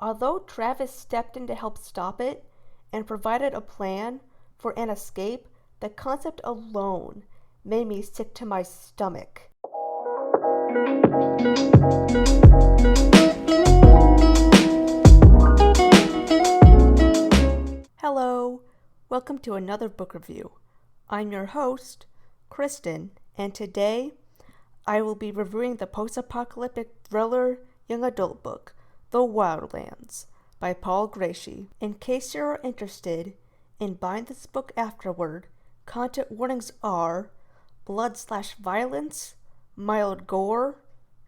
Although Travis stepped in to help stop it and provided a plan for an escape, the concept alone made me sick to my stomach. Hello, welcome to another book review. I'm your host, Kristen, and today I will be reviewing the post-apocalyptic thriller young adult book, The Wildlands, by Paul Grishy. In case you're interested in buying this book afterward, content warnings are blood/violence, mild gore,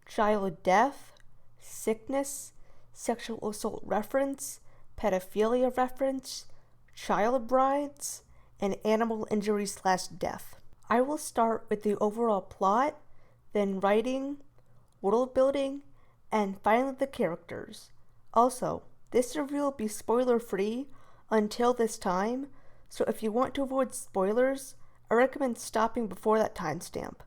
child death, sickness, sexual assault reference, pedophilia reference, child brides, and animal injury/death. I will start with the overall plot, then writing, world building, and finally the characters. Also, this review will be spoiler free until this time, so if you want to avoid spoilers, I recommend stopping before that timestamp.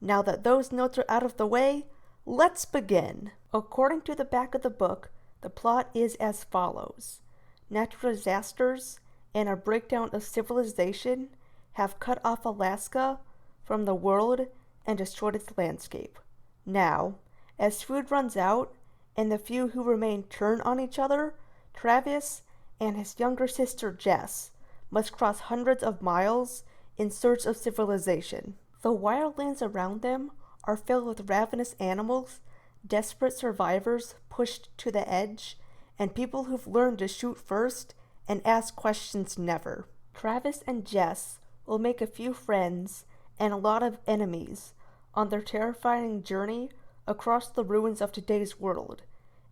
Now that those notes are out of the way, let's begin. According to the back of the book, the plot is as follows. Natural disasters and a breakdown of civilization have cut off Alaska from the world and destroyed its landscape. Now, as food runs out and the few who remain turn on each other, Travis and his younger sister Jess must cross hundreds of miles in search of civilization. The wildlands around them are filled with ravenous animals, desperate survivors pushed to the edge, and people who've learned to shoot first and ask questions never. Travis and Jess will make a few friends and a lot of enemies on their terrifying journey across the ruins of today's world,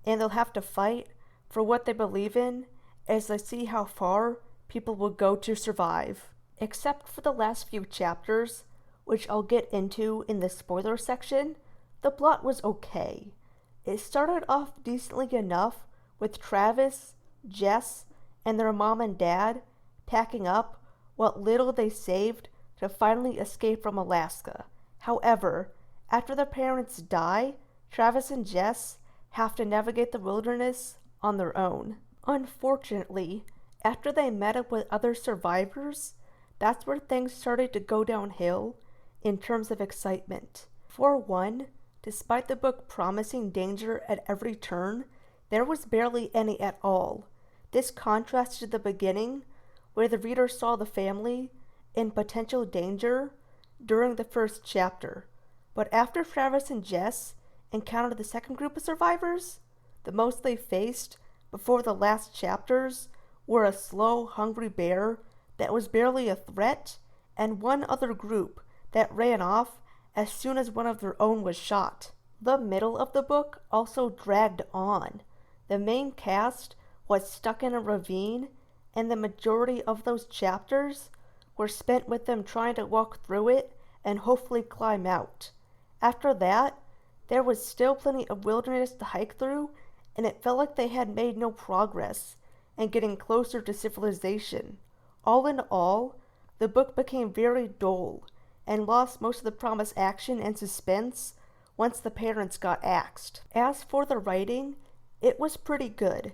and they'll have to fight for what they believe in as they see how far people will go to survive. Except for the last few chapters, which I'll get into in the spoiler section, the plot was okay. It started off decently enough with Travis, Jess, and their mom and dad packing up what little they saved to finally escape from Alaska. However, after their parents die, Travis and Jess have to navigate the wilderness on their own. Unfortunately, after they met up with other survivors, that's where things started to go downhill in terms of excitement. For one, despite the book promising danger at every turn, there was barely any at all. This contrasted the beginning, where the reader saw the family in potential danger during the first chapter. But after Travis and Jess encountered the second group of survivors, the most they faced before the last chapters were a slow, hungry bear that was barely a threat, and one other group that ran off as soon as one of their own was shot. The middle of the book also dragged on. The main cast was stuck in a ravine, and the majority of those chapters were spent with them trying to walk through it and hopefully climb out. After that, there was still plenty of wilderness to hike through, and it felt like they had made no progress in getting closer to civilization. All in all, the book became very dull and lost most of the promised action and suspense once the parents got axed. As for the writing, it was pretty good.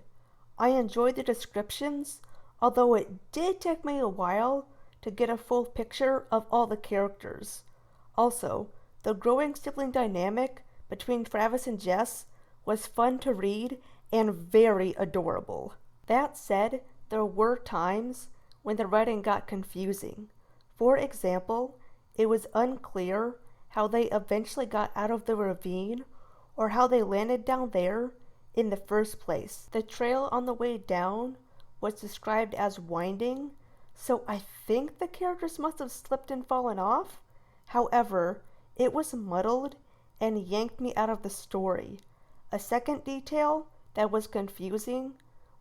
I enjoyed the descriptions, although it did take me a while to get a full picture of all the characters. Also, the growing sibling dynamic between Travis and Jess was fun to read and very adorable. That said, there were times when the writing got confusing. For example, it was unclear how they eventually got out of the ravine or how they landed down there in the first place. The trail on the way down was described as winding, so I think the characters must have slipped and fallen off. However, it was muddled and yanked me out of the story. A second detail that was confusing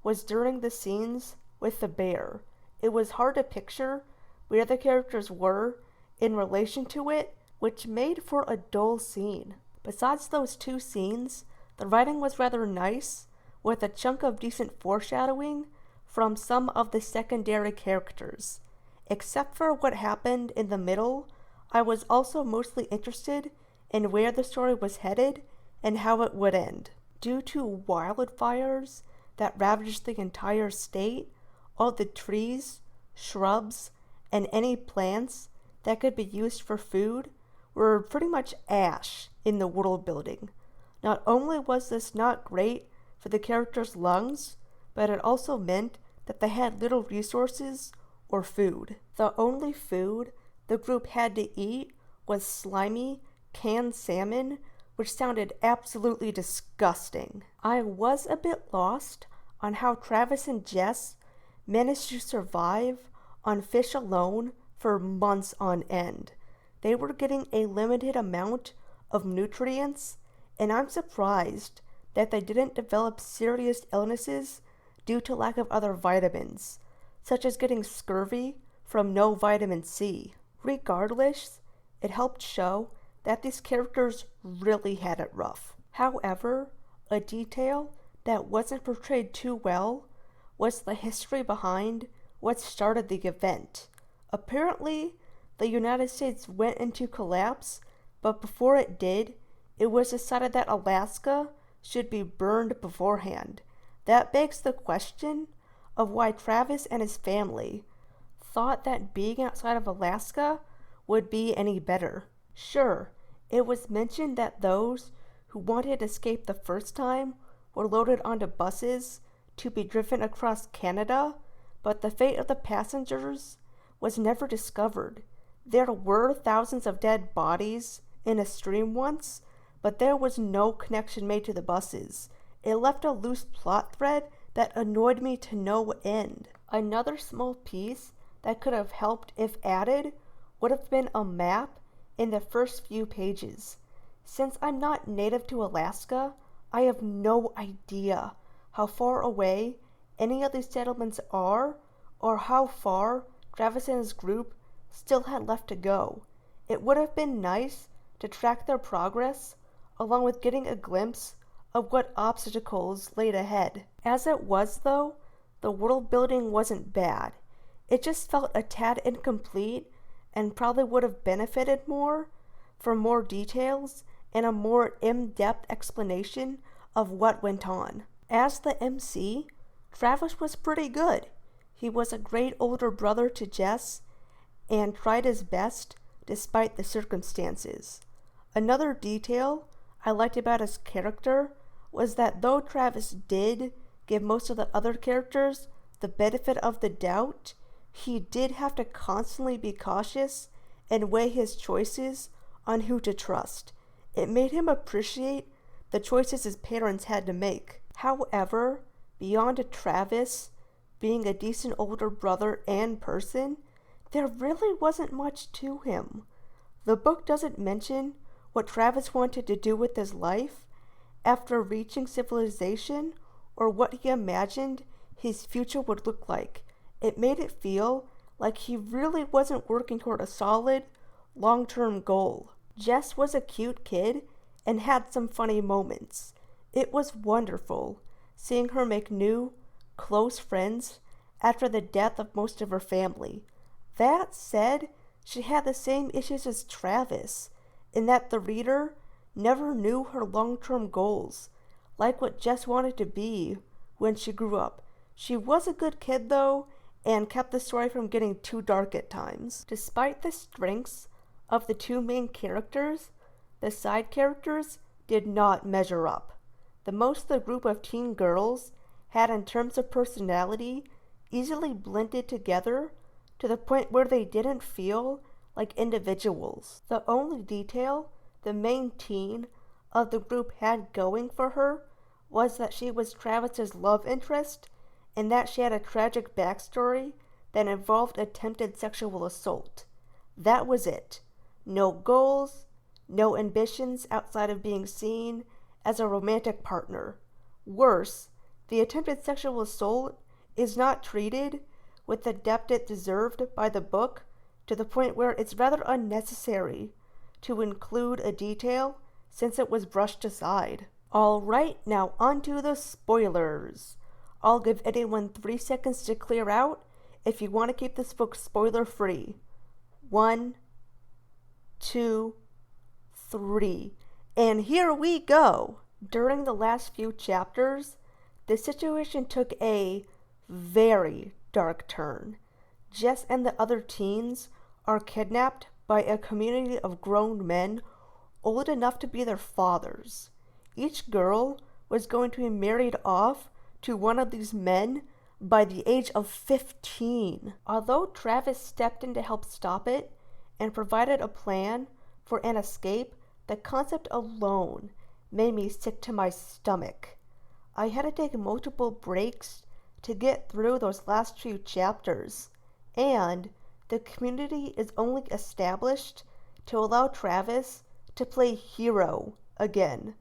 was during the scenes with the bear. It was hard to picture where the characters were in relation to it, which made for a dull scene. Besides those two scenes, the writing was rather nice, with a chunk of decent foreshadowing from some of the secondary characters. Except for what happened in the middle, I was also mostly interested in where the story was headed and how it would end. Due to wildfires that ravaged the entire state, all the trees, shrubs, and any plants that could be used for food were pretty much ash in the world building. Not only was this not great for the characters' lungs, but it also meant that they had little resources or food. The only food the group had to eat was slimy, canned salmon, which sounded absolutely disgusting. I was a bit lost on how Travis and Jess managed to survive on fish alone for months on end. They were getting a limited amount of nutrients, and I'm surprised that they didn't develop serious illnesses due to lack of other vitamins, such as getting scurvy from no vitamin C. Regardless, it helped show that these characters really had it rough. However, a detail that wasn't portrayed too well was the history behind what started the event. Apparently, the United States went into collapse, but before it did, it was decided that Alaska should be burned beforehand. That begs the question of why Travis and his family thought that being outside of Alaska would be any better. Sure, it was mentioned that those who wanted to escape the first time were loaded onto buses to be driven across Canada, but the fate of the passengers was never discovered. There were thousands of dead bodies in a stream once, but there was no connection made to the buses. It left a loose plot thread that annoyed me to no end. Another small piece that could have helped if added would have been a map in the first few pages. Since I'm not native to Alaska, I have no idea how far away any of these settlements are or how far Travis and his group still had left to go. It would have been nice to track their progress along with getting a glimpse of what obstacles laid ahead. As it was though, the world building wasn't bad. It just felt a tad incomplete and probably would have benefited more for more details and a more in-depth explanation of what went on. As the MC, Travis was pretty good. He was a great older brother to Jess and tried his best despite the circumstances. Another detail I liked about his character was that though Travis did give most of the other characters the benefit of the doubt, he did have to constantly be cautious and weigh his choices on who to trust. It made him appreciate the choices his parents had to make. However, beyond Travis being a decent older brother and person, there really wasn't much to him. The book doesn't mention what Travis wanted to do with his life after reaching civilization or what he imagined his future would look like. It made it feel like he really wasn't working toward a solid, long-term goal. Jess was a cute kid and had some funny moments. It was wonderful seeing her make new, close friends after the death of most of her family. That said, she had the same issues as Travis, in that the reader never knew her long-term goals, like what Jess wanted to be when she grew up. She was a good kid though, and kept the story from getting too dark at times. Despite the strengths of the two main characters, the side characters did not measure up. The most the group of teen girls had in terms of personality easily blended together to the point where they didn't feel like individuals. The only detail the main teen of the group had going for her was that she was Travis's love interest and that she had a tragic backstory that involved attempted sexual assault. That was it. No goals, no ambitions outside of being seen as a romantic partner. Worse, the attempted sexual assault is not treated with the depth it deserved by the book, to the point where it's rather unnecessary to include a detail since it was brushed aside. Alright, now onto the spoilers. I'll give anyone 3 seconds to clear out if you want to keep this book spoiler free. 1, 2, 3. And here we go! During the last few chapters, The situation took a very dark turn. Jess and the other teens are kidnapped by a community of grown men old enough to be their fathers. Each girl was going to be married off to one of these men by the age of 15. Although Travis stepped in to help stop it and provided a plan for an escape, the concept alone made me sick to my stomach. I had to take multiple breaks to get through those last few chapters, and the community is only established to allow Travis to play hero again.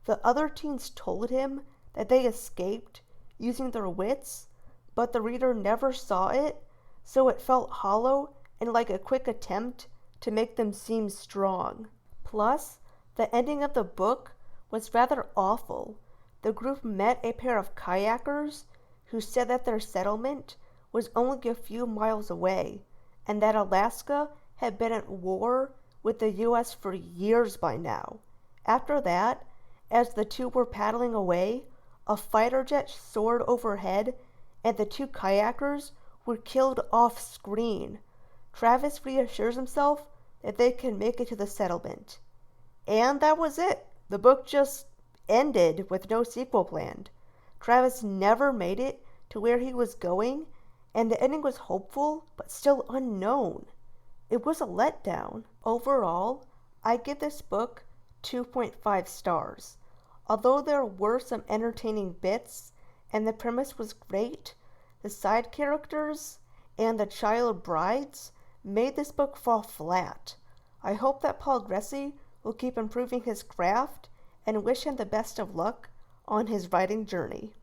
The other teens told him that they escaped using their wits, but the reader never saw it, so it felt hollow and like a quick attempt to make them seem strong. Plus, the ending of the book was rather awful. The group met a pair of kayakers who said that their settlement was only a few miles away, and that Alaska had been at war with the US for years by now. After that, as the two were paddling away, a fighter jet soared overhead, and the two kayakers were killed off screen. Travis reassures himself that they can make it to the settlement. And that was it. The book just ended with no sequel planned. Travis never made it to where he was going, and the ending was hopeful but still unknown. It was a letdown. Overall, I give this book 2.5 stars. Although there were some entertaining bits and the premise was great, the side characters and the child brides made this book fall flat. I hope that Paul Gressy will keep improving his craft and wish him the best of luck on his writing journey.